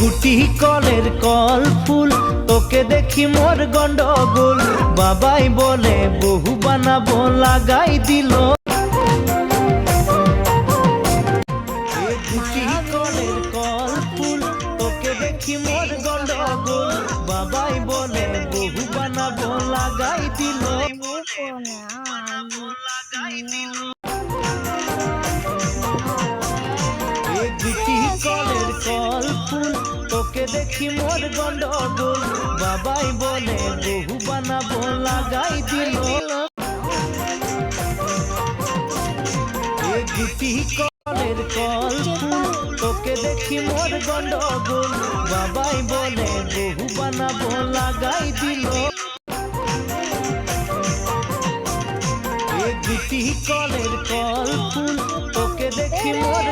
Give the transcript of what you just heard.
গুটি কলের কল ফুল তোকে দেখি মোর গন্ডগোল বাবাই বলে বহু বানাবো লাগাই দিল গুটি কলের কল ফুল তোকে দেখি মোর গন্ডগোল বাবাই বলে বহু বানাবো লাগাই দিল গুটি কলের কল ফুল তোকে দেখি মোর গন্ডগোল বাবাই বলে বহু বানাবো লাগাই দিল গুটি কলের কল ফুল তোকে দেখি মোর গন্ডগোল বাবাই বলে বহু বানাবো লাগাই দিল গুটি কলের কল ফুল তোকে দেখি মোর